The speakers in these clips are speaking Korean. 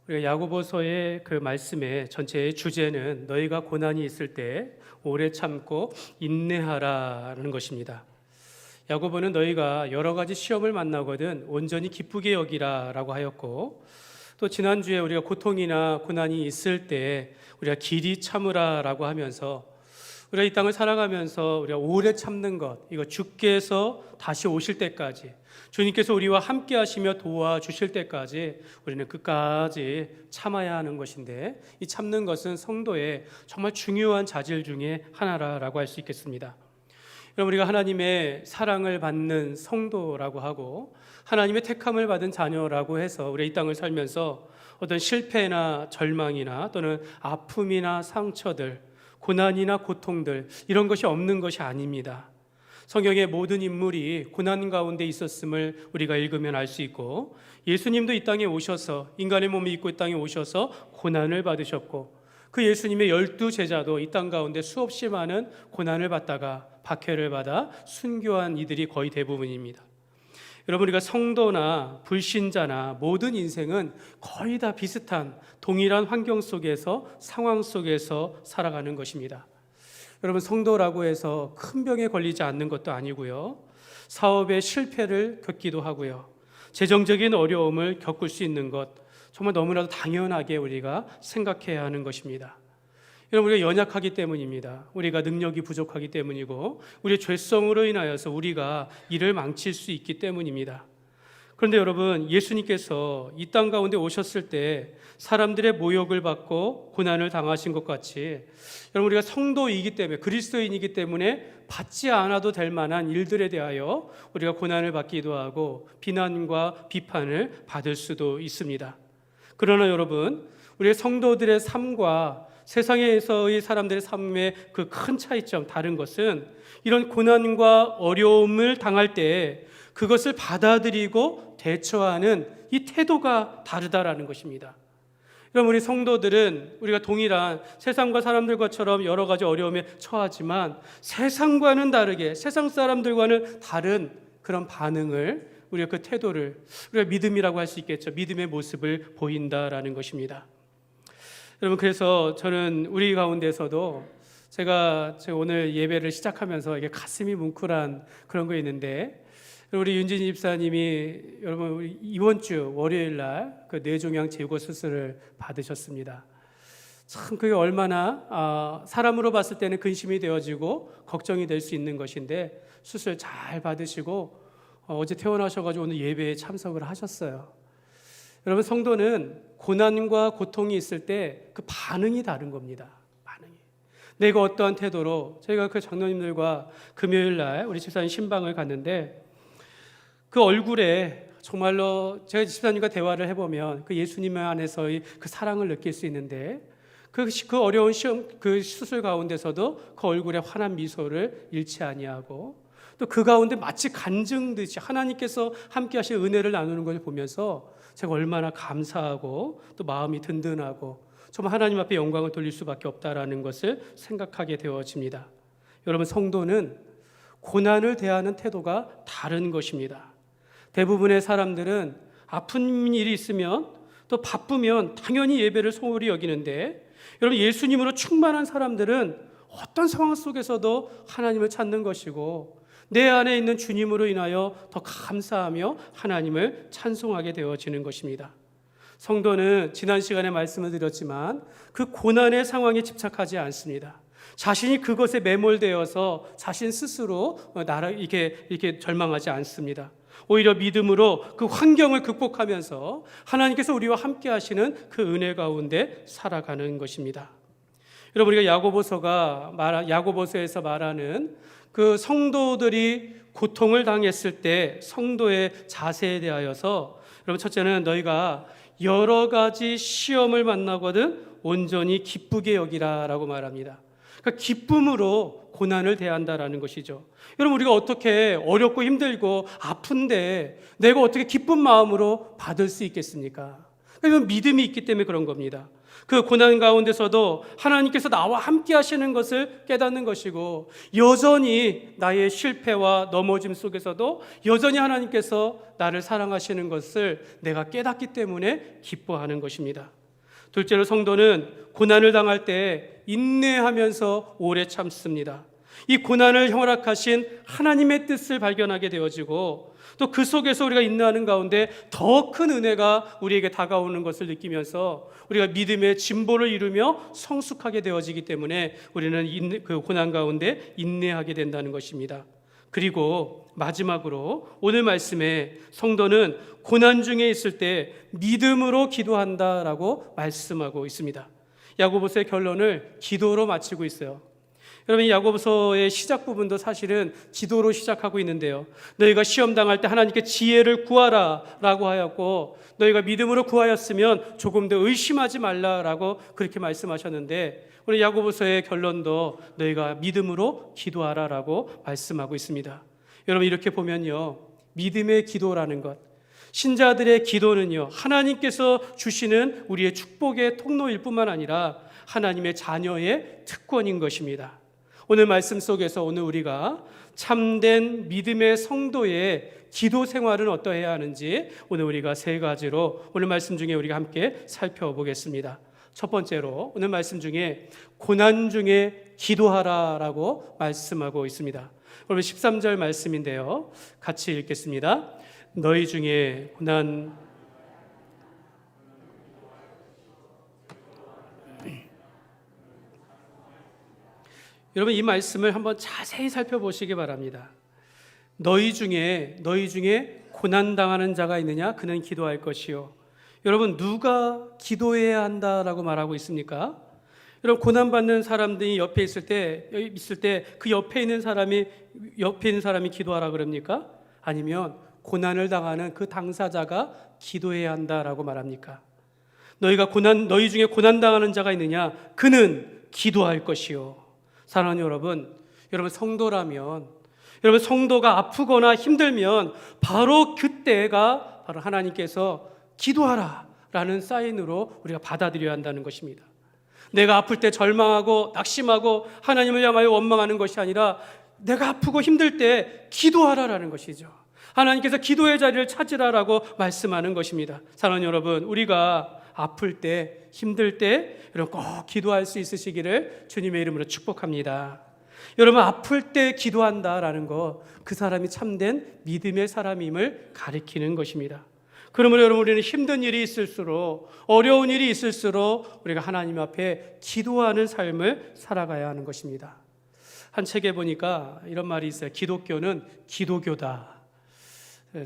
우리가 야고보서의 그 말씀의 전체의 주제는 너희가 고난이 있을 때 오래 참고 인내하라는 것입니다. 야고보는 너희가 여러 가지 시험을 만나거든 온전히 기쁘게 여기라라고 하였고, 또 지난주에 우리가 고통이나 고난이 있을 때 우리가 길이 참으라라고 하면서 우리가 이 땅을 살아가면서 우리가 오래 참는 것, 이거 주께서 다시 오실 때까지, 주님께서 우리와 함께 하시며 도와주실 때까지 우리는 끝까지 참아야 하는 것인데, 이 참는 것은 성도의 정말 중요한 자질 중에 하나라고 할 수 있겠습니다. 여러분, 우리가 하나님의 사랑을 받는 성도라고 하고 하나님의 택함을 받은 자녀라고 해서 우리 이 땅을 살면서 어떤 실패나 절망이나 또는 아픔이나 상처들, 고난이나 고통들, 이런 것이 없는 것이 아닙니다. 성경의 모든 인물이 고난 가운데 있었음을 우리가 읽으면 알 수 있고, 예수님도 이 땅에 오셔서 인간의 몸을 입고 이 땅에 오셔서 고난을 받으셨고, 그 예수님의 12제자도 이 땅 가운데 수없이 많은 고난을 받다가 박해를 받아 순교한 이들이 거의 대부분입니다. 여러분, 우리가 성도나 불신자나 모든 인생은 거의 다 비슷한 동일한 환경 속에서, 상황 속에서 살아가는 것입니다. 여러분, 성도라고 해서 큰 병에 걸리지 않는 것도 아니고요, 사업의 실패를 겪기도 하고요, 재정적인 어려움을 겪을 수 있는 것, 정말 너무나도 당연하게 우리가 생각해야 하는 것입니다. 여러분, 우리가 연약하기 때문입니다. 우리가 능력이 부족하기 때문이고, 우리의 죄성으로 인하여서 우리가 일을 망칠 수 있기 때문입니다. 그런데 여러분, 예수님께서 이 땅 가운데 오셨을 때 사람들의 모욕을 받고 고난을 당하신 것 같이, 여러분, 우리가 성도이기 때문에, 그리스도인이기 때문에 받지 않아도 될 만한 일들에 대하여 우리가 고난을 받기도 하고 비난과 비판을 받을 수도 있습니다. 그러나 여러분, 우리의 성도들의 삶과 세상에서의 사람들의 삶의 그 큰 차이점, 다른 것은 이런 고난과 어려움을 당할 때 그것을 받아들이고 대처하는 이 태도가 다르다라는 것입니다. 여러분, 우리 성도들은 우리가 동일한 세상과 사람들과처럼 여러 가지 어려움에 처하지만 세상과는 다르게, 세상 사람들과는 다른 그런 반응을, 우리가 그 태도를 우리가 믿음이라고 할 수 있겠죠. 믿음의 모습을 보인다라는 것입니다. 여러분, 그래서 저는 우리 가운데서도 제가 오늘 예배를 시작하면서 이게 가슴이 뭉클한 그런 거 있는데, 우리 윤진희 집사님이 여러분 이번 주 월요일 날 그 뇌종양 제거 수술을 받으셨습니다. 참 그게 얼마나 사람으로 봤을 때는 근심이 되어지고 걱정이 될 수 있는 것인데, 수술 잘 받으시고 어제 퇴원하셔가지고 오늘 예배에 참석을 하셨어요. 여러분, 성도는 고난과 고통이 있을 때 그 반응이 다른 겁니다. 반응이. 내가 어떠한 태도로, 저희가 그 장로님들과 금요일 날 우리 집사님 신방을 갔는데, 그 얼굴에 정말로 제가 집사님과 대화를 해보면 그 예수님 안에서의 그 사랑을 느낄 수 있는데, 그 어려운 시험, 그 수술 가운데서도 그 얼굴에 환한 미소를 잃지 아니하고, 또 그 가운데 마치 간증듯이 하나님께서 함께 하신 은혜를 나누는 것을 보면서 제가 얼마나 감사하고 또 마음이 든든하고 정말 하나님 앞에 영광을 돌릴 수밖에 없다라는 것을 생각하게 되어집니다. 여러분, 성도는 고난을 대하는 태도가 다른 것입니다. 대부분의 사람들은 아픈 일이 있으면 또 바쁘면 당연히 예배를 소홀히 여기는데, 여러분, 예수님으로 충만한 사람들은 어떤 상황 속에서도 하나님을 찾는 것이고, 내 안에 있는 주님으로 인하여 더 감사하며 하나님을 찬송하게 되어지는 것입니다. 성도는 지난 시간에 말씀을 드렸지만 그 고난의 상황에 집착하지 않습니다. 자신이 그것에 매몰되어서 자신 스스로 이렇게 절망하지 않습니다. 오히려 믿음으로 그 환경을 극복하면서 하나님께서 우리와 함께 하시는 그 은혜 가운데 살아가는 것입니다. 여러분, 우리가 야고보서에서 말하는 그 성도들이 고통을 당했을 때 성도의 자세에 대하여서, 여러분, 첫째는 너희가 여러 가지 시험을 만나거든 온전히 기쁘게 여기라라고 말합니다. 그러니까 기쁨으로 고난을 대한다라는 것이죠. 여러분, 우리가 어떻게 어렵고 힘들고 아픈데 내가 어떻게 기쁜 마음으로 받을 수 있겠습니까? 그러면 믿음이 있기 때문에 그런 겁니다. 그 고난 가운데서도 하나님께서 나와 함께 하시는 것을 깨닫는 것이고, 여전히 나의 실패와 넘어짐 속에서도 여전히 하나님께서 나를 사랑하시는 것을 내가 깨닫기 때문에 기뻐하는 것입니다. 둘째로, 성도는 고난을 당할 때 인내하면서 오래 참습니다. 이 고난을 허락하신 하나님의 뜻을 발견하게 되어지고, 또 그 속에서 우리가 인내하는 가운데 더 큰 은혜가 우리에게 다가오는 것을 느끼면서 우리가 믿음의 진보를 이루며 성숙하게 되어지기 때문에 우리는 그 고난 가운데 인내하게 된다는 것입니다. 그리고 마지막으로 오늘 말씀에 성도는 고난 중에 있을 때 믿음으로 기도한다라고 말씀하고 있습니다. 야고보서의 결론을 기도로 마치고 있어요. 여러분, 이 야고보서의 시작 부분도 사실은 기도로 시작하고 있는데요, 너희가 시험 당할 때 하나님께 지혜를 구하라 라고 하였고, 너희가 믿음으로 구하였으면 조금 더 의심하지 말라라고 그렇게 말씀하셨는데, 오늘 야고보서의 결론도 너희가 믿음으로 기도하라 라고 말씀하고 있습니다. 여러분, 이렇게 보면요, 믿음의 기도라는 것, 신자들의 기도는요, 하나님께서 주시는 우리의 축복의 통로일 뿐만 아니라 하나님의 자녀의 특권인 것입니다. 오늘 말씀 속에서 오늘 우리가 참된 믿음의 성도의 기도 생활은 어떠해야 하는지 오늘 우리가 세 가지로 오늘 말씀 중에 우리가 함께 살펴보겠습니다. 첫 번째로, 오늘 말씀 중에 고난 중에 기도하라라고 말씀하고 있습니다. 여러분, 13절 말씀인데요, 같이 읽겠습니다. 너희 중에 고난 여러분, 이 말씀을 한번 자세히 살펴보시기 바랍니다. 너희 중에 고난당하는 자가 있느냐? 그는 기도할 것이요. 여러분, 누가 기도해야 한다라고 말하고 있습니까? 여러분, 고난받는 사람들이 옆에 있을 때 그 옆에 있는 사람이 기도하라 그럽니까? 아니면 고난을 당하는 그 당사자가 기도해야 한다라고 말합니까? 너희 중에 고난당하는 자가 있느냐? 그는 기도할 것이요. 사랑하는 여러분 성도라면, 여러분 성도가 아프거나 힘들면 바로 그때가 바로 하나님께서 기도하라 라는 사인으로 우리가 받아들여야 한다는 것입니다. 내가 아플 때 절망하고 낙심하고 하나님을 향하여 원망하는 것이 아니라 내가 아프고 힘들 때 기도하라라는 것이죠. 하나님께서 기도의 자리를 찾으라라고 말씀하는 것입니다. 사랑하는 여러분, 우리가 아플 때, 힘들 때 여러분 꼭 기도할 수 있으시기를 주님의 이름으로 축복합니다. 여러분, 아플 때 기도한다라는 거, 그 사람이 참된 믿음의 사람임을 가리키는 것입니다. 그러므로 여러분, 우리는 힘든 일이 있을수록, 어려운 일이 있을수록 우리가 하나님 앞에 기도하는 삶을 살아가야 하는 것입니다. 한 책에 보니까 이런 말이 있어요. 기독교는 기도교다.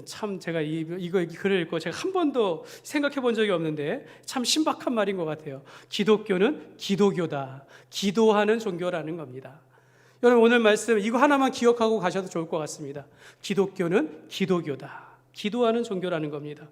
참 제가 이거 글을 읽고 제가 한 번도 생각해 본 적이 없는데 참 신박한 말인 것 같아요. 기독교는 기도교다. 기도하는 종교라는 겁니다. 여러분, 오늘 말씀 이거 하나만 기억하고 가셔도 좋을 것 같습니다. 기독교는 기도교다. 기도하는 종교라는 겁니다.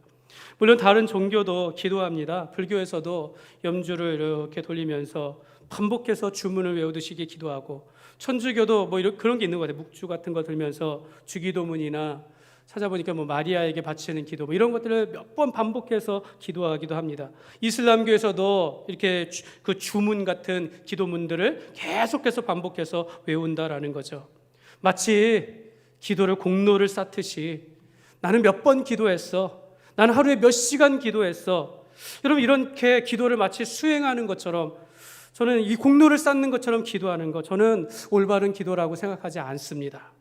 물론 다른 종교도 기도합니다. 불교에서도 염주를 이렇게 돌리면서 반복해서 주문을 외우듯이 기도하고, 천주교도 그런 게 있는 것 같아요. 묵주 같은 거 들면서 주기도문이나 찾아보니까 마리아에게 바치는 기도 이런 것들을 몇 번 반복해서 기도하기도 합니다. 이슬람교에서도 이렇게 그 주문 같은 기도문들을 계속해서 반복해서 외운다라는 거죠. 마치 기도를 공로를 쌓듯이 나는 몇 번 기도했어, 나는 하루에 몇 시간 기도했어. 여러분, 이렇게 기도를 마치 수행하는 것처럼, 저는 이 공로를 쌓는 것처럼 기도하는 것, 저는 올바른 기도라고 생각하지 않습니다.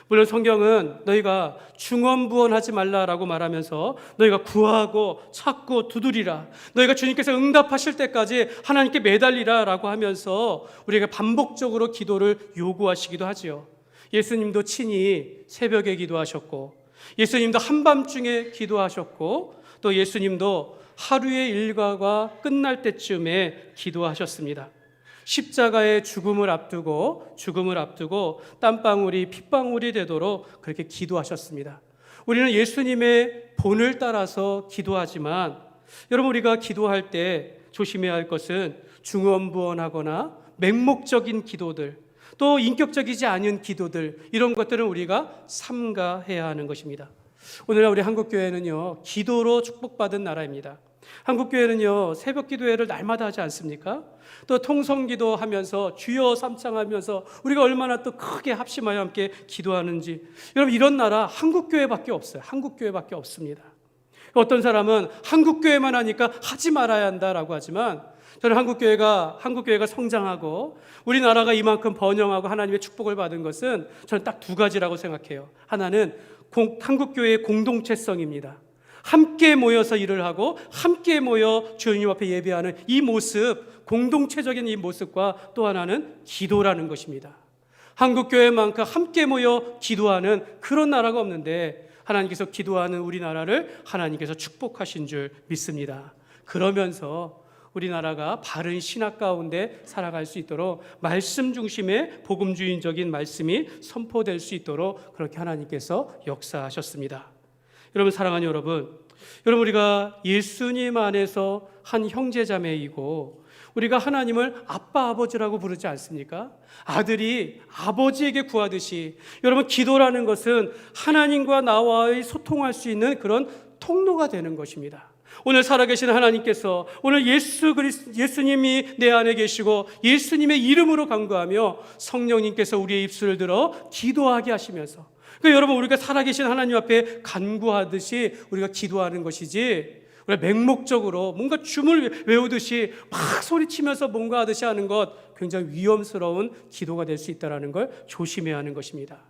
물론 성경은 너희가 중언부언하지 말라라고 말하면서 너희가 구하고 찾고 두드리라, 너희가 주님께서 응답하실 때까지 하나님께 매달리라라고 하면서 우리에게 반복적으로 기도를 요구하시기도 하지요. 예수님도 친히 새벽에 기도하셨고, 예수님도 한밤중에 기도하셨고, 또 예수님도 하루의 일과가 끝날 때쯤에 기도하셨습니다. 십자가의 죽음을 앞두고 땀방울이 핏방울이 되도록 그렇게 기도하셨습니다. 우리는 예수님의 본을 따라서 기도하지만, 여러분, 우리가 기도할 때 조심해야 할 것은 중언부언하거나 맹목적인 기도들, 또 인격적이지 않은 기도들, 이런 것들은 우리가 삼가해야 하는 것입니다. 오늘날 우리 한국교회는요, 기도로 축복받은 나라입니다. 한국교회는요, 새벽 기도회를 날마다 하지 않습니까? 또 통성기도 하면서 주여 삼창하면서 우리가 얼마나 또 크게 합심하여 함께 기도하는지. 여러분, 이런 나라 한국교회밖에 없어요. 한국교회밖에 없습니다. 어떤 사람은 한국교회만 하니까 하지 말아야 한다라고 하지만, 저는 한국교회가 성장하고 우리나라가 이만큼 번영하고 하나님의 축복을 받은 것은 저는 딱 두 가지라고 생각해요. 하나는 한국교회의 공동체성입니다. 함께 모여서 일을 하고 함께 모여 주님 앞에 예배하는 이 모습, 공동체적인 이 모습과 또 하나는 기도라는 것입니다. 한국교회만큼 함께 모여 기도하는 그런 나라가 없는데, 하나님께서 기도하는 우리나라를 하나님께서 축복하신 줄 믿습니다. 그러면서 우리나라가 바른 신학 가운데 살아갈 수 있도록 말씀 중심의 복음주의적인 말씀이 선포될 수 있도록 그렇게 하나님께서 역사하셨습니다. 여러분, 사랑하는 여러분, 우리가 예수님 안에서 한 형제자매이고 우리가 하나님을 아빠 아버지라고 부르지 않습니까? 아들이 아버지에게 구하듯이 여러분, 기도라는 것은 하나님과 나와의 소통할 수 있는 그런 통로가 되는 것입니다. 오늘 살아계신 하나님께서 오늘 예수님이 내 안에 계시고 예수님의 이름으로 간구하며 성령님께서 우리의 입술을 들어 기도하게 하시면서, 그러니까 여러분, 우리가 살아계신 하나님 앞에 간구하듯이 우리가 기도하는 것이지, 우리가 맹목적으로 뭔가 춤을 외우듯이 막 소리치면서 뭔가 하듯이 하는 것, 굉장히 위험스러운 기도가 될 수 있다는 걸 조심해야 하는 것입니다.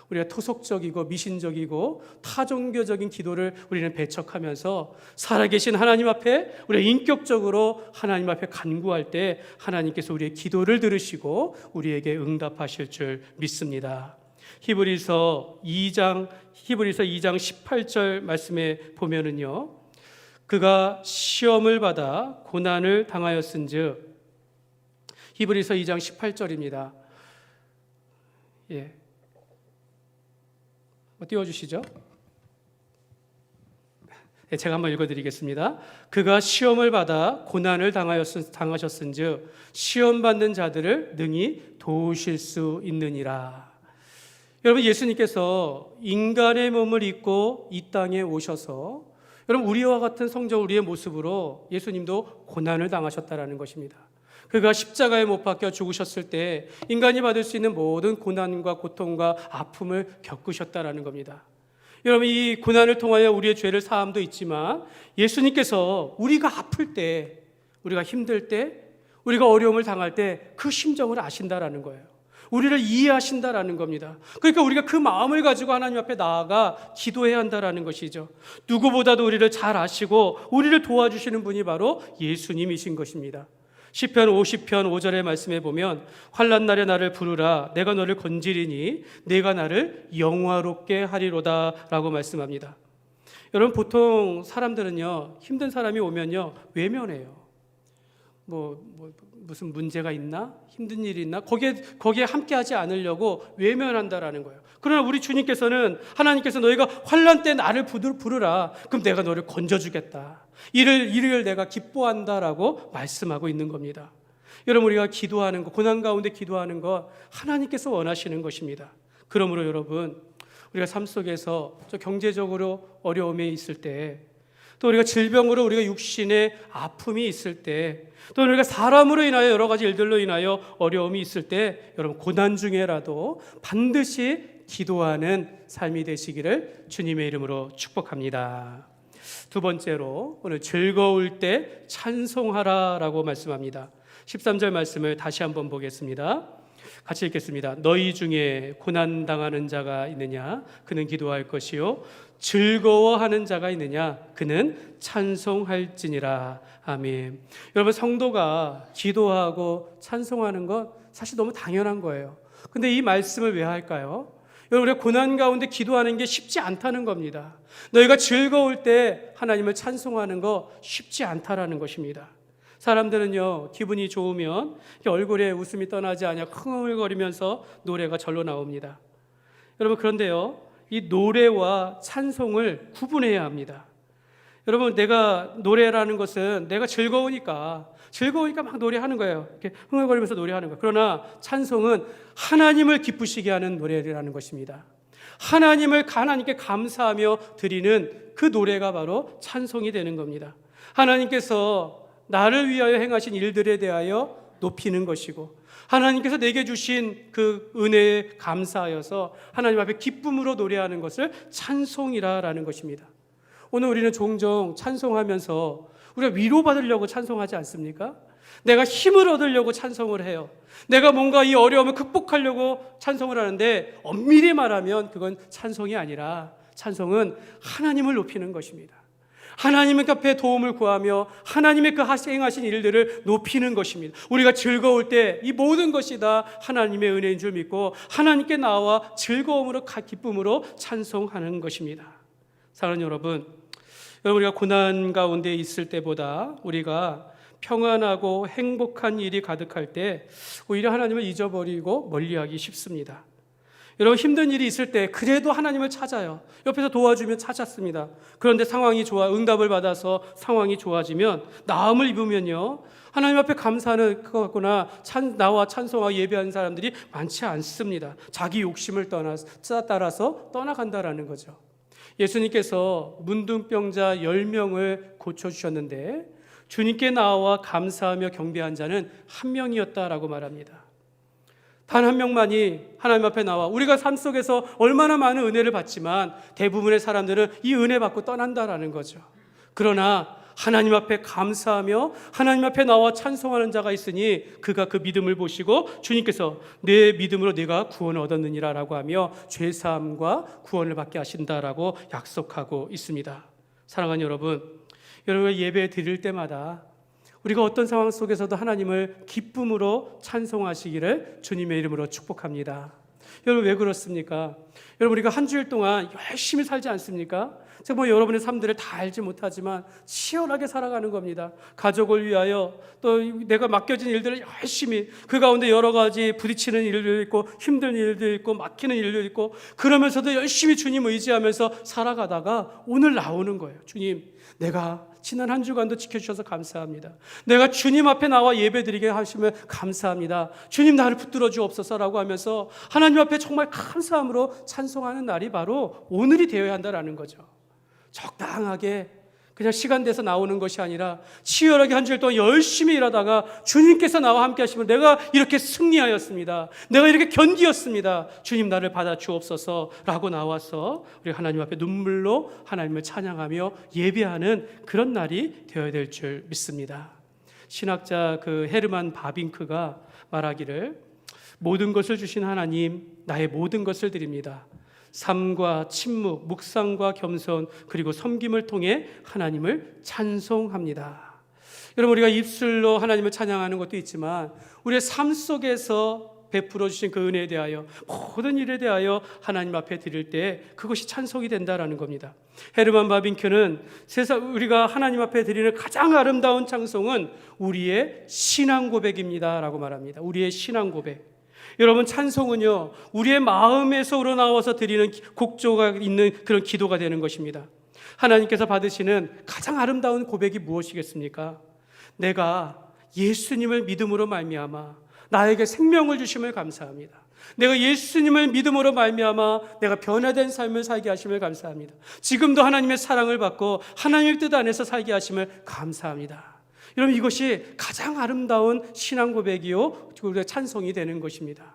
우리가 토속적이고 미신적이고 타종교적인 기도를 우리는 배척하면서 살아계신 하나님 앞에 우리가 인격적으로 하나님 앞에 간구할 때 하나님께서 우리의 기도를 들으시고 우리에게 응답하실 줄 믿습니다. 히브리서 2장 18절 말씀에 보면은요, 그가 시험을 받아 고난을 당하였은즉, 히브리서 2장 18절입니다. 예, 띄워주시죠. 네, 제가 한번 읽어드리겠습니다. 그가 시험을 받아 고난을 당하셨은즉 시험 받는 자들을 능히 도우실 수 있느니라. 여러분, 예수님께서 인간의 몸을 입고 이 땅에 오셔서, 여러분, 우리와 같은 성적 우리의 모습으로 예수님도 고난을 당하셨다라는 것입니다. 그가 십자가에 못 박혀 죽으셨을 때 인간이 받을 수 있는 모든 고난과 고통과 아픔을 겪으셨다라는 겁니다. 여러분, 이 고난을 통하여 우리의 죄를 사함도 있지만 예수님께서 우리가 아플 때, 우리가 힘들 때, 우리가 어려움을 당할 때 그 심정을 아신다라는 거예요. 우리를 이해하신다라는 겁니다. 그러니까 우리가 그 마음을 가지고 하나님 앞에 나아가 기도해야 한다라는 것이죠. 누구보다도 우리를 잘 아시고 우리를 도와주시는 분이 바로 예수님이신 것입니다. 시편 50편 5절의 말씀에 보면, 환난 날에 나를 부르라, 내가 너를 건지리니 내가 나를 영화롭게 하리로다 라고 말씀합니다. 여러분, 보통 사람들은요, 힘든 사람이 오면요 외면해요. 무슨 문제가 있나? 힘든 일이 있나? 거기에 함께하지 않으려고 외면한다라는 거예요. 그러나 우리 주님께서는, 하나님께서 너희가 환난 때 나를 부르라, 그럼 내가 너를 건져주겠다, 이를 내가 기뻐한다라고 말씀하고 있는 겁니다. 여러분, 우리가 기도하는 것, 고난 가운데 기도하는 것 하나님께서 원하시는 것입니다. 그러므로 여러분, 우리가 삶 속에서 경제적으로 어려움에 있을 때, 또 우리가 질병으로 우리가 육신의 아픔이 있을 때, 또 우리가 사람으로 인하여 여러 가지 일들로 인하여 어려움이 있을 때, 여러분, 고난 중에라도 반드시 기도하는 삶이 되시기를 주님의 이름으로 축복합니다. 두 번째로, 오늘 즐거울 때 찬송하라라고 말씀합니다. 13절 말씀을 다시 한번 보겠습니다. 같이 읽겠습니다. 너희 중에 고난당하는 자가 있느냐? 그는 기도할 것이요, 즐거워하는 자가 있느냐? 그는 찬송할지니라. 아멘. 여러분, 성도가 기도하고 찬송하는 것 사실 너무 당연한 거예요. 근데 이 말씀을 왜 할까요? 여러분, 우리가 고난 가운데 기도하는 게 쉽지 않다는 겁니다. 너희가 즐거울 때 하나님을 찬송하는 거 쉽지 않다라는 것입니다. 사람들은요, 기분이 좋으면 얼굴에 웃음이 떠나지 않아 흥얼거리면서 노래가 절로 나옵니다. 여러분, 그런데요, 이 노래와 찬송을 구분해야 합니다. 여러분, 내가 노래라는 것은 내가 즐거우니까 막 노래하는 거예요. 이렇게 흥얼거리면서 노래하는 거예요. 그러나 찬송은 하나님을 기쁘시게 하는 노래라는 것입니다. 하나님께 감사하며 드리는 그 노래가 바로 찬송이 되는 겁니다. 하나님께서 나를 위하여 행하신 일들에 대하여 높이는 것이고, 하나님께서 내게 주신 그 은혜에 감사하여서 하나님 앞에 기쁨으로 노래하는 것을 찬송이라는 것입니다. 오늘 우리는 종종 찬송하면서 우리가 위로받으려고 찬송하지 않습니까? 내가 힘을 얻으려고 찬송을 해요. 내가 뭔가 이 어려움을 극복하려고 찬송을 하는데, 엄밀히 말하면 그건 찬송이 아니라 찬송은 하나님을 높이는 것입니다. 하나님의 앞에 도움을 구하며 하나님의 그 행하신 일들을 높이는 것입니다. 우리가 즐거울 때 이 모든 것이 다 하나님의 은혜인 줄 믿고 하나님께 나와 즐거움으로 기쁨으로 찬송하는 것입니다. 사랑하는 여러분, 우리가 고난 가운데 있을 때보다 우리가 평안하고 행복한 일이 가득할 때 오히려 하나님을 잊어버리고 멀리하기 쉽습니다. 여러분, 힘든 일이 있을 때 그래도 하나님을 찾아요. 옆에서 도와주면 찾았습니다. 그런데 상황이 응답을 받아서 상황이 좋아지면, 나음을 입으면요, 하나님 앞에 감사하는 것 같거나 나와 찬송하고 예배하는 사람들이 많지 않습니다. 자기 욕심을 따라서 떠나간다라는 거죠. 예수님께서 문둥병자 10명을 고쳐주셨는데 주님께 나와 감사하며 경배한 자는 한 명이었다라고 말합니다. 단 한 명만이 하나님 앞에 나와, 우리가 삶 속에서 얼마나 많은 은혜를 받지만 대부분의 사람들은 이 은혜 받고 떠난다라는 거죠. 그러나 하나님 앞에 감사하며 하나님 앞에 나와 찬송하는 자가 있으니 그가 그 믿음을 보시고 주님께서 내 믿음으로 내가 구원을 얻었느니라 라고 하며 죄사함과 구원을 받게 하신다라고 약속하고 있습니다. 사랑하는 여러분, 예배 드릴 때마다 우리가 어떤 상황 속에서도 하나님을 기쁨으로 찬송하시기를 주님의 이름으로 축복합니다. 여러분, 왜 그렇습니까? 여러분, 우리가 한 주일 동안 열심히 살지 않습니까? 제가 여러분의 삶들을 다 알지 못하지만 치열하게 살아가는 겁니다. 가족을 위하여, 또 내가 맡겨진 일들을 열심히, 그 가운데 여러 가지 부딪히는 일도 있고 힘든 일도 있고 막히는 일도 있고, 그러면서도 열심히 주님 의지하면서 살아가다가 오늘 나오는 거예요. 주님, 내가 지난 한 주간도 지켜주셔서 감사합니다. 내가 주님 앞에 나와 예배드리게 하시면 감사합니다. 주님, 나를 붙들어 주옵소서라고 하면서 하나님 앞에 정말 감사함으로 찬송하는 날이 바로 오늘이 되어야 한다는 거죠. 적당하게 그냥 시간 돼서 나오는 것이 아니라 치열하게 한 주일 동안 열심히 일하다가 주님께서 나와 함께 하시면 내가 이렇게 승리하였습니다. 내가 이렇게 견디었습니다. 주님, 나를 받아 주옵소서라고 나와서 우리 하나님 앞에 눈물로 하나님을 찬양하며 예배하는 그런 날이 되어야 될 줄 믿습니다. 신학자 헤르만 바빙크가 말하기를, 모든 것을 주신 하나님, 나의 모든 것을 드립니다. 삶과 침묵, 묵상과 겸손, 그리고 섬김을 통해 하나님을 찬송합니다. 여러분, 우리가 입술로 하나님을 찬양하는 것도 있지만 우리의 삶 속에서 베풀어 주신 그 은혜에 대하여, 모든 일에 대하여 하나님 앞에 드릴 때 그것이 찬송이 된다라는 겁니다. 헤르만 바빙크는 우리가 하나님 앞에 드리는 가장 아름다운 찬송은 우리의 신앙 고백입니다 라고 말합니다. 우리의 신앙 고백. 여러분, 찬송은요, 우리의 마음에서 우러나와서 드리는 곡조가 있는 그런 기도가 되는 것입니다. 하나님께서 받으시는 가장 아름다운 고백이 무엇이겠습니까? 내가 예수님을 믿음으로 말미암아 나에게 생명을 주심을 감사합니다. 내가 예수님을 믿음으로 말미암아 내가 변화된 삶을 살게 하심을 감사합니다. 지금도 하나님의 사랑을 받고 하나님의 뜻 안에서 살게 하심을 감사합니다. 여러분, 이것이 가장 아름다운 신앙 고백이요, 우리가 찬송이 되는 것입니다.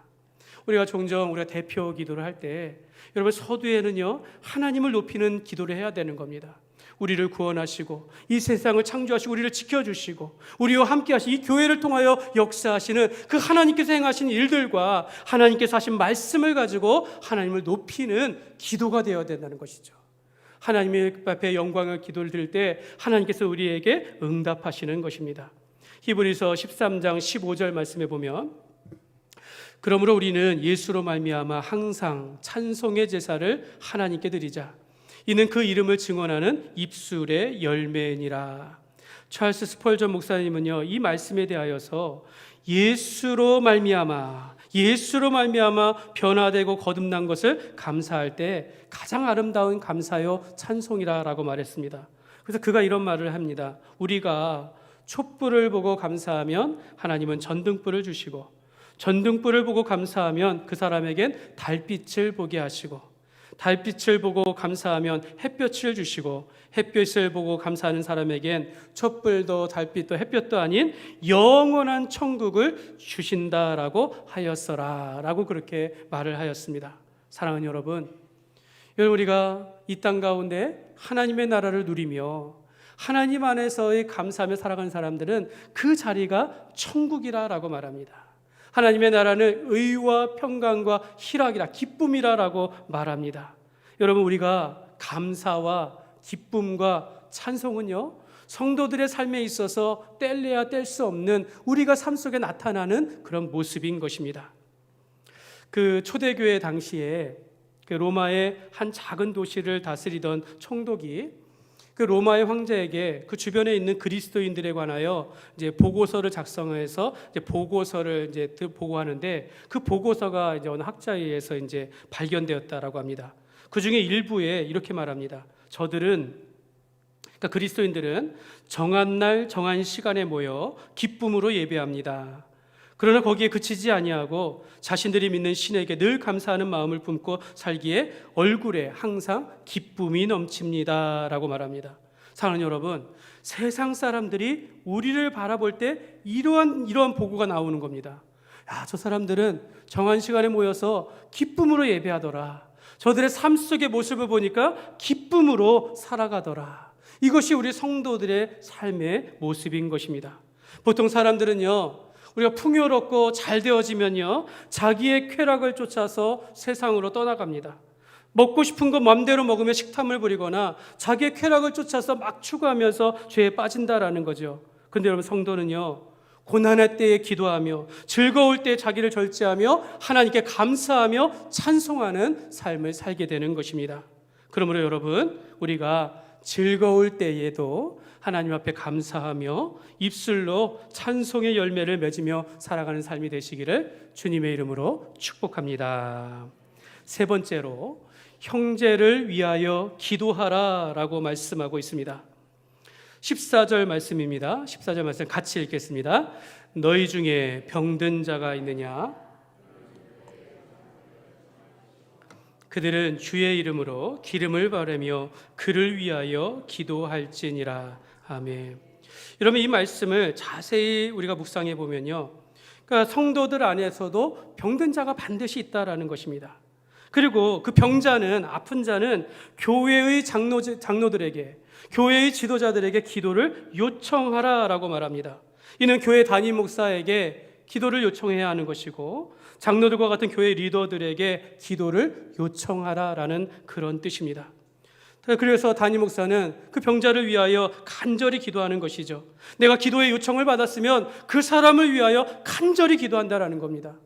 우리가 종종 우리가 대표 기도를 할 때, 여러분, 서두에는요, 하나님을 높이는 기도를 해야 되는 겁니다. 우리를 구원하시고 이 세상을 창조하시고 우리를 지켜주시고 우리와 함께 하시고 이 교회를 통하여 역사하시는 그 하나님께서 행하신 일들과 하나님께서 하신 말씀을 가지고 하나님을 높이는 기도가 되어야 된다는 것이죠. 하나님의 앞에 영광을 기도를 드릴 때 하나님께서 우리에게 응답하시는 것입니다. 히브리서 13장 15절 말씀에 보면, 그러므로 우리는 예수로 말미암아 항상 찬송의 제사를 하나님께 드리자. 이는 그 이름을 증언하는 입술의 열매니라. 찰스 스펄전 목사님은요, 이 말씀에 대하여서 예수로 말미암아 변화되고 거듭난 것을 감사할 때 가장 아름다운 감사요 찬송이라고 말했습니다. 그래서 그가 이런 말을 합니다. 우리가 촛불을 보고 감사하면 하나님은 전등불을 주시고, 전등불을 보고 감사하면 그 사람에겐 달빛을 보게 하시고, 달빛을 보고 감사하면 햇볕을 주시고 햇볕을 보고 감사하는 사람에겐 촛불도 달빛도 햇볕도 아닌 영원한 천국을 주신다라고 하였어라 라고 그렇게 말을 하였습니다. 사랑하는 여러분, 우리가 이 땅 가운데 하나님의 나라를 누리며 하나님 안에서의 감사하며 살아가는 사람들은 그 자리가 천국이라고 말합니다. 하나님의 나라는 의와 평강과 희락이라, 기쁨이라고 말합니다. 여러분, 우리가 감사와 기쁨과 찬송은요, 성도들의 삶에 있어서 뗄래야 뗄 수 없는 우리가 삶 속에 나타나는 그런 모습인 것입니다. 그 초대교회 당시에 그 로마의 한 작은 도시를 다스리던 총독이 그 로마의 황제에게 그 주변에 있는 그리스도인들에 관하여 이제 보고서를 작성해서 이제 보고서를 이제 보고하는데, 그 보고서가 이제 어느 학자에 의해서 이제 발견되었다라고 합니다. 그 중에 일부에 이렇게 말합니다. 저들은, 그러니까 그리스도인들은 정한 날 정한 시간에 모여 기쁨으로 예배합니다. 그러나 거기에 그치지 아니하고 자신들이 믿는 신에게 늘 감사하는 마음을 품고 살기에 얼굴에 항상 기쁨이 넘칩니다 라고 말합니다. 사랑하는 여러분, 세상 사람들이 우리를 바라볼 때 이러한 보고가 나오는 겁니다. 야, 저 사람들은 정한 시간에 모여서 기쁨으로 예배하더라. 저들의 삶 속의 모습을 보니까 기쁨으로 살아가더라. 이것이 우리 성도들의 삶의 모습인 것입니다. 보통 사람들은요, 우리가 풍요롭고 잘 되어지면요, 자기의 쾌락을 쫓아서 세상으로 떠나갑니다. 먹고 싶은 거 마음대로 먹으며 식탐을 부리거나 자기의 쾌락을 쫓아서 막 추구하면서 죄에 빠진다라는 거죠. 근데 여러분, 성도는요, 고난의 때에 기도하며 즐거울 때 자기를 절제하며 하나님께 감사하며 찬송하는 삶을 살게 되는 것입니다. 그러므로 여러분, 우리가 즐거울 때에도 하나님 앞에 감사하며 입술로 찬송의 열매를 맺으며 살아가는 삶이 되시기를 주님의 이름으로 축복합니다. 세 번째로, 형제를 위하여 기도하라 라고 말씀하고 있습니다. 14절 말씀입니다. 14절 말씀 같이 읽겠습니다. 너희 중에 병든 자가 있느냐? 그들은 주의 이름으로 기름을 바르며 그를 위하여 기도할지니라. 아멘. 여러분, 이 말씀을 자세히 우리가 묵상해 보면요, 그러니까 성도들 안에서도 병든 자가 반드시 있다라는 것입니다. 그리고 그 병자는, 아픈 자는 교회의 장로들에게, 교회의 지도자들에게 기도를 요청하라라고 말합니다. 이는 교회 담임 목사에게 기도를 요청해야 하는 것이고, 장로들과 같은 교회 리더들에게 기도를 요청하라라는 그런 뜻입니다. 그래서 담임 목사는 그 병자를 위하여 간절히 기도하는 것이죠. 내가 기도의 요청을 받았으면 그 사람을 위하여 간절히 기도한다라는 겁니다.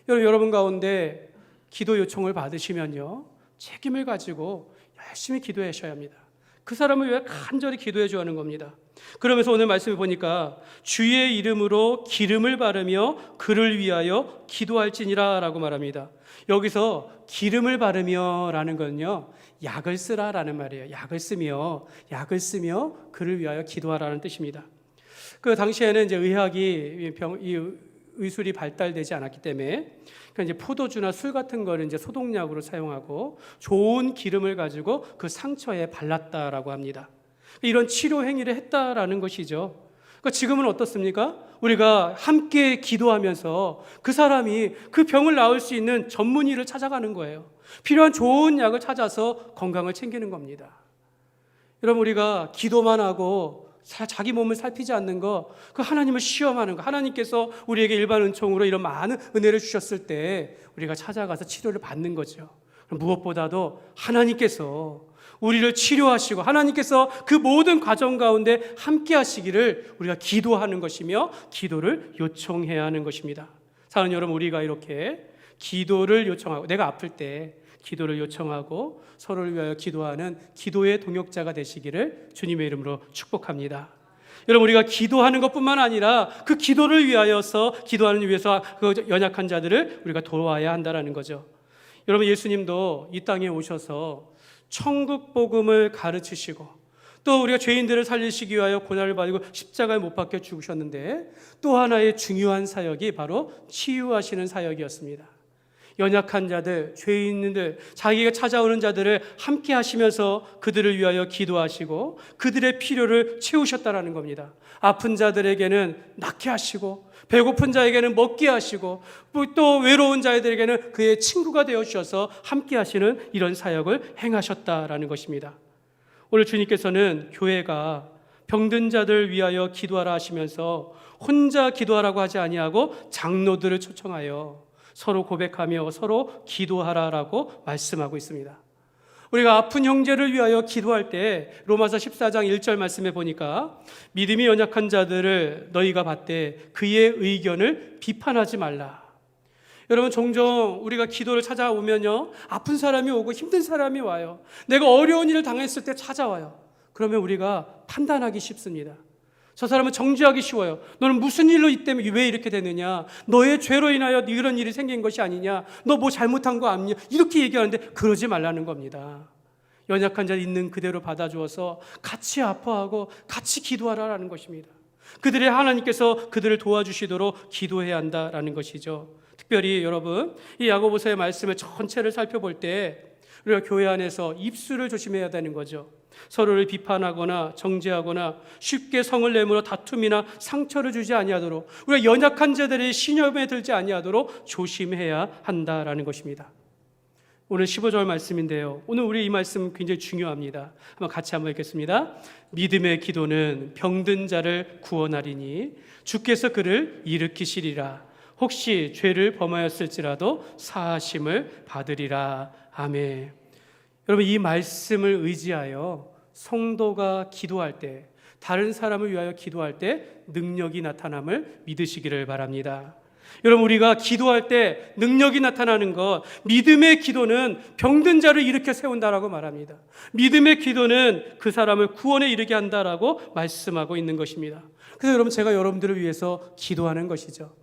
여러분 가운데 기도 요청을 받으시면요, 책임을 가지고 열심히 기도하셔야 합니다. 그 사람을 위해 간절히 기도해 줘야 하는 겁니다. 그러면서 오늘 말씀을 보니까 주의 이름으로 기름을 바르며 그를 위하여 기도할지니라 라고 말합니다. 여기서 기름을 바르며 라는 건요, 약을 쓰라 라는 말이에요. 약을 쓰며 그를 위하여 기도하라는 뜻입니다. 그 당시에는 이제 의술이 발달되지 않았기 때문에 그러니까 이제 포도주나 술 같은 거를 이제 소독약으로 사용하고 좋은 기름을 가지고 그 상처에 발랐다라고 합니다. 이런 치료 행위를 했다라는 것이죠. 그러니까 지금은 어떻습니까? 우리가 함께 기도하면서 그 사람이 그 병을 나을 수 있는 전문의를 찾아가는 거예요. 필요한 좋은 약을 찾아서 건강을 챙기는 겁니다. 여러분, 우리가 기도만 하고 자기 몸을 살피지 않는 거, 그 하나님을 시험하는 거, 하나님께서 우리에게 일반 은총으로 이런 많은 은혜를 주셨을 때 우리가 찾아가서 치료를 받는 거죠. 무엇보다도 하나님께서 우리를 치료하시고 하나님께서 그 모든 과정 가운데 함께 하시기를 우리가 기도하는 것이며 기도를 요청해야 하는 것입니다. 사랑하는 여러분, 우리가 이렇게 기도를 요청하고, 내가 아플 때 기도를 요청하고 서로를 위하여 기도하는 기도의 동역자가 되시기를 주님의 이름으로 축복합니다. 여러분, 우리가 기도하는 것뿐만 아니라 그 기도를 위하여서 기도하는 위해서 그 연약한 자들을 우리가 도와야 한다는 거죠. 여러분, 예수님도 이 땅에 오셔서 천국 복음을 가르치시고 또 우리가 죄인들을 살리시기 위하여 고난을 받고 십자가에 못 박혀 죽으셨는데, 또 하나의 중요한 사역이 바로 치유하시는 사역이었습니다. 연약한 자들, 죄 있는들, 자기가 찾아오는 자들을 함께 하시면서 그들을 위하여 기도하시고 그들의 필요를 채우셨다라는 겁니다. 아픈 자들에게는 낫게 하시고 배고픈 자에게는 먹게 하시고 또 외로운 자들에게는 그의 친구가 되어주셔서 함께 하시는 이런 사역을 행하셨다라는 것입니다. 오늘 주님께서는 교회가 병든 자들 위하여 기도하라 하시면서 혼자 기도하라고 하지 아니하고 장로들을 초청하여 서로 고백하며 서로 기도하라라고 말씀하고 있습니다. 우리가 아픈 형제를 위하여 기도할 때 로마서 14장 1절 말씀에 보니까 믿음이 연약한 자들을 너희가 받되 그의 의견을 비판하지 말라. 여러분, 종종 우리가 기도를 찾아오면요, 아픈 사람이 오고 힘든 사람이 와요. 내가 어려운 일을 당했을 때 찾아와요. 그러면 우리가 판단하기 쉽습니다. 저 사람은 정죄하기 쉬워요. 너는 무슨 일로 이 때문에 왜 이렇게 되느냐? 너의 죄로 인하여 이런 일이 생긴 것이 아니냐? 너 뭐 잘못한 거 아니냐? 이렇게 얘기하는데 그러지 말라는 겁니다. 연약한 자 있는 그대로 받아주어서 같이 아파하고 같이 기도하라는 것입니다. 그들의 하나님께서 그들을 도와주시도록 기도해야 한다라는 것이죠. 특별히 여러분, 이 야고보서의 말씀을 전체를 살펴볼 때 우리가 교회 안에서 입술을 조심해야 되는 거죠. 서로를 비판하거나 정죄하거나 쉽게 성을 내물어 다툼이나 상처를 주지 아니하도록, 우리가 연약한 자들의 신념에 들지 아니하도록 조심해야 한다라는 것입니다. 오늘 15절 말씀인데요, 오늘 우리 이 말씀 굉장히 중요합니다. 같이 한번 읽겠습니다. 믿음의 기도는 병든 자를 구원하리니 주께서 그를 일으키시리라. 혹시 죄를 범하였을지라도 사하심을 받으리라. 아멘. 여러분, 이 말씀을 의지하여 성도가 기도할 때, 다른 사람을 위하여 기도할 때 능력이 나타남을 믿으시기를 바랍니다. 여러분, 우리가 기도할 때 능력이 나타나는 것, 믿음의 기도는 병든 자를 일으켜 세운다라고 말합니다. 믿음의 기도는 그 사람을 구원에 이르게 한다라고 말씀하고 있는 것입니다. 그래서 여러분, 제가 여러분들을 위해서 기도하는 것이죠.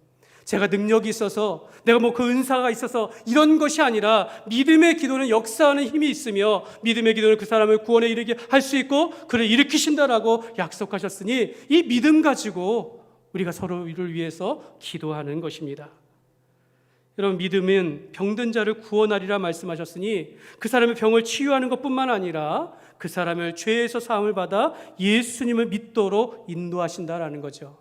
제가 능력이 있어서, 내가 뭐 그 은사가 있어서 이런 것이 아니라, 믿음의 기도는 역사하는 힘이 있으며 믿음의 기도는 그 사람을 구원에 이르게 할 수 있고 그를 일으키신다라고 약속하셨으니 이 믿음 가지고 우리가 서로를 위해서 기도하는 것입니다. 여러분, 믿음은 병든 자를 구원하리라 말씀하셨으니 그 사람의 병을 치유하는 것뿐만 아니라 그 사람을 죄에서 사함을 받아 예수님을 믿도록 인도하신다라는 거죠.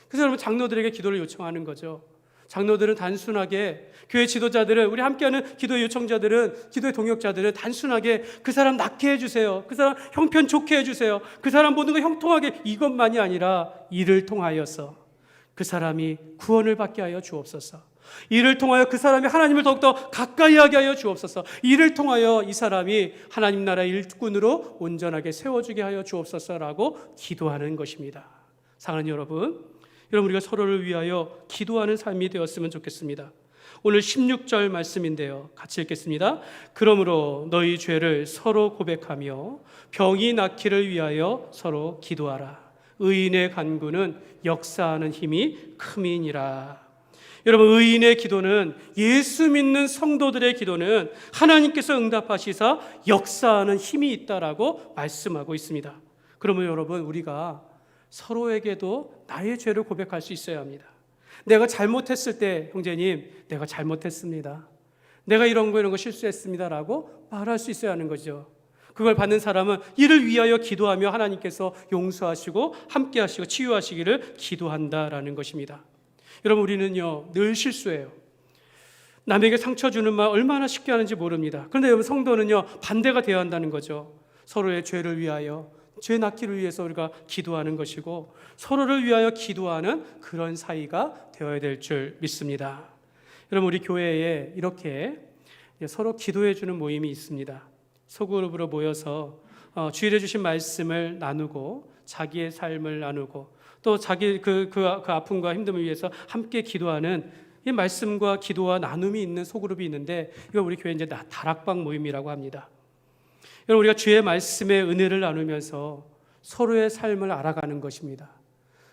그래서 여러분, 장로들에게 기도를 요청하는 거죠. 장로들은 단순하게, 교회 지도자들은, 우리 함께하는 기도의 요청자들은, 기도의 동역자들은 단순하게 그 사람 낫게 해주세요, 그 사람 형편 좋게 해주세요, 그 사람 모든 거 형통하게, 이것만이 아니라 이를 통하여서 그 사람이 구원을 받게 하여 주옵소서. 이를 통하여 그 사람이 하나님을 더욱더 가까이 하게 하여 주옵소서. 이를 통하여 이 사람이 하나님 나라의 일꾼으로 온전하게 세워주게 하여 주옵소서라고 기도하는 것입니다. 사랑하는 여러분, 우리가 서로를 위하여 기도하는 삶이 되었으면 좋겠습니다. 오늘 16절 말씀인데요, 같이 읽겠습니다. 그러므로 너희 죄를 서로 고백하며 병이 낫기를 위하여 서로 기도하라. 의인의 간구는 역사하는 힘이 큼이니라. 여러분, 의인의 기도는, 예수 믿는 성도들의 기도는 하나님께서 응답하시사 역사하는 힘이 있다라고 말씀하고 있습니다. 그러면 여러분, 우리가 서로에게도 나의 죄를 고백할 수 있어야 합니다. 내가 잘못했을 때, 형제님, 내가 잘못했습니다, 내가 이런 거 실수했습니다라고 말할 수 있어야 하는 거죠. 그걸 받는 사람은 이를 위하여 기도하며 하나님께서 용서하시고 함께 하시고 치유하시기를 기도한다라는 것입니다. 여러분, 우리는요 늘 실수해요. 남에게 상처 주는 말 얼마나 쉽게 하는지 모릅니다. 그런데 여러분, 성도는요 반대가 되어야 한다는 거죠. 서로의 죄를 위하여, 죄 낫기를 위해서 우리가 기도하는 것이고 서로를 위하여 기도하는 그런 사이가 되어야 될 줄 믿습니다. 여러분, 우리 교회에 이렇게 서로 기도해 주는 모임이 있습니다. 소그룹으로 모여서 주일에 주신 말씀을 나누고 자기의 삶을 나누고 또 자기 그 아픔과 힘듦을 위해서 함께 기도하는 이 말씀과 기도와 나눔이 있는 소그룹이 있는데, 이거 우리 교회 이제 다락방 모임이라고 합니다. 여러분, 우리가 주의 말씀의 은혜를 나누면서 서로의 삶을 알아가는 것입니다.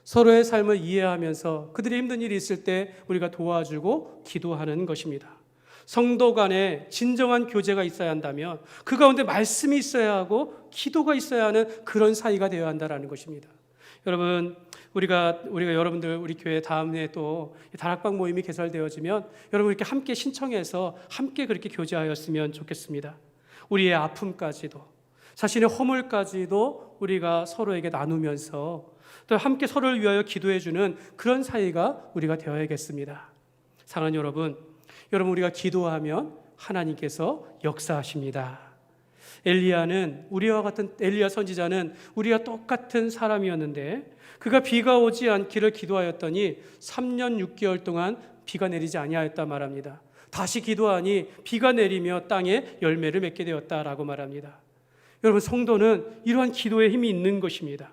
서로의 삶을 이해하면서 그들이 힘든 일이 있을 때 우리가 도와주고 기도하는 것입니다. 성도 간에 진정한 교제가 있어야 한다면 그 가운데 말씀이 있어야 하고 기도가 있어야 하는 그런 사이가 되어야 한다는 것입니다. 여러분, 우리가 여러분들 우리 교회 다음에 또 다락방 모임이 개설되어지면 여러분 이렇게 함께 신청해서 함께 그렇게 교제하였으면 좋겠습니다. 우리의 아픔까지도 자신의 허물까지도 우리가 서로에게 나누면서 또 함께 서로를 위하여 기도해주는 그런 사이가 우리가 되어야겠습니다. 사랑하는 여러분 우리가 기도하면 하나님께서 역사하십니다. 엘리야 선지자는 우리와 똑같은 사람이었는데 그가 비가 오지 않기를 기도하였더니 3년 6개월 동안 비가 내리지 아니하였다 말합니다. 다시 기도하니 비가 내리며 땅에 열매를 맺게 되었다라고 말합니다. 여러분 성도는 이러한 기도에 힘이 있는 것입니다.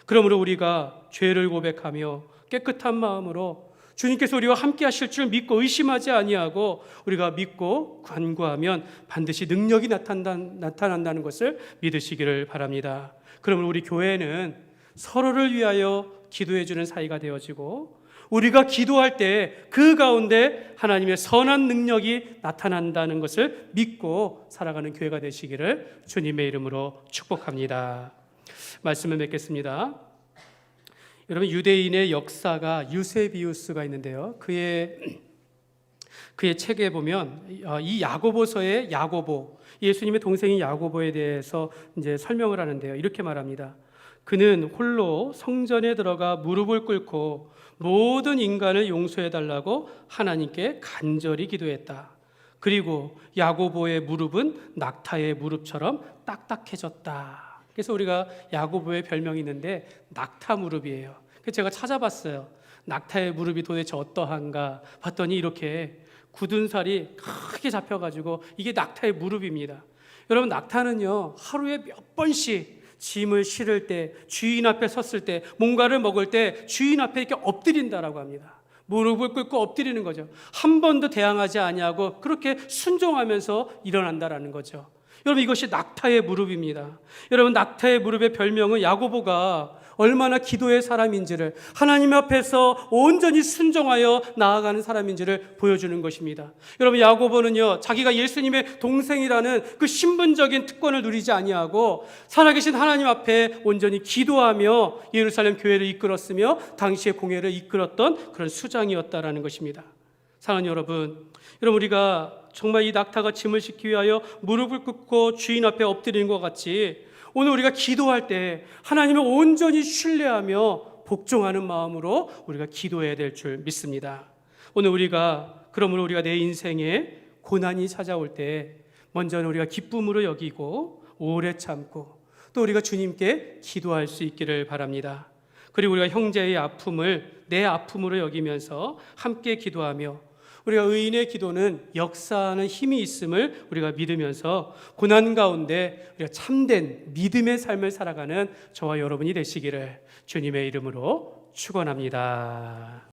그러므로 우리가 죄를 고백하며 깨끗한 마음으로 주님께서 우리와 함께 하실 줄 믿고 의심하지 아니하고 우리가 믿고 간구하면 반드시 능력이 나타난다는 것을 믿으시기를 바랍니다. 그러므로 우리 교회는 서로를 위하여 기도해 주는 사이가 되어지고 우리가 기도할 때 그 가운데 하나님의 선한 능력이 나타난다는 것을 믿고 살아가는 교회가 되시기를 주님의 이름으로 축복합니다. 말씀을 맺겠습니다. 여러분 유대인의 역사가 유세비우스가 있는데요. 그의 책에 보면 이 야고보서의 야고보, 예수님의 동생인 야고보에 대해서 이제 설명을 하는데요. 이렇게 말합니다. 그는 홀로 성전에 들어가 무릎을 꿇고 모든 인간을 용서해 달라고 하나님께 간절히 기도했다. 그리고 야고보의 무릎은 낙타의 무릎처럼 딱딱해졌다. 그래서 우리가 야고보의 별명이 있는데 낙타 무릎이에요. 그래서 제가 찾아봤어요. 낙타의 무릎이 도대체 어떠한가 봤더니 이렇게 굳은 살이 크게 잡혀가지고 이게 낙타의 무릎입니다. 여러분 낙타는요 하루에 몇 번씩 짐을 실을 때, 주인 앞에 섰을 때, 뭔가를 먹을 때 주인 앞에 이렇게 엎드린다라고 합니다. 무릎을 꿇고 엎드리는 거죠. 한 번도 대항하지 아니하고 그렇게 순종하면서 일어난다라는 거죠. 여러분 이것이 낙타의 무릎입니다. 여러분 낙타의 무릎의 별명은 야고보가 얼마나 기도의 사람인지를 하나님 앞에서 온전히 순종하여 나아가는 사람인지를 보여주는 것입니다. 여러분 야고보는요 자기가 예수님의 동생이라는 그 신분적인 특권을 누리지 아니하고 살아계신 하나님 앞에 온전히 기도하며 예루살렘 교회를 이끌었으며 당시의 공회를 이끌었던 그런 수장이었다라는 것입니다. 사랑하는 여러분 우리가 정말 이 낙타가 짐을 싣기 위하여 무릎을 꿇고 주인 앞에 엎드리는 것 같이 오늘 우리가 기도할 때 하나님을 온전히 신뢰하며 복종하는 마음으로 우리가 기도해야 될 줄 믿습니다. 오늘 그러므로 우리가 내 인생에 고난이 찾아올 때 먼저는 우리가 기쁨으로 여기고 오래 참고 또 우리가 주님께 기도할 수 있기를 바랍니다. 그리고 우리가 형제의 아픔을 내 아픔으로 여기면서 함께 기도하며 우리가 의인의 기도는 역사하는 힘이 있음을 우리가 믿으면서 고난 가운데 우리가 참된 믿음의 삶을 살아가는 저와 여러분이 되시기를 주님의 이름으로 축원합니다.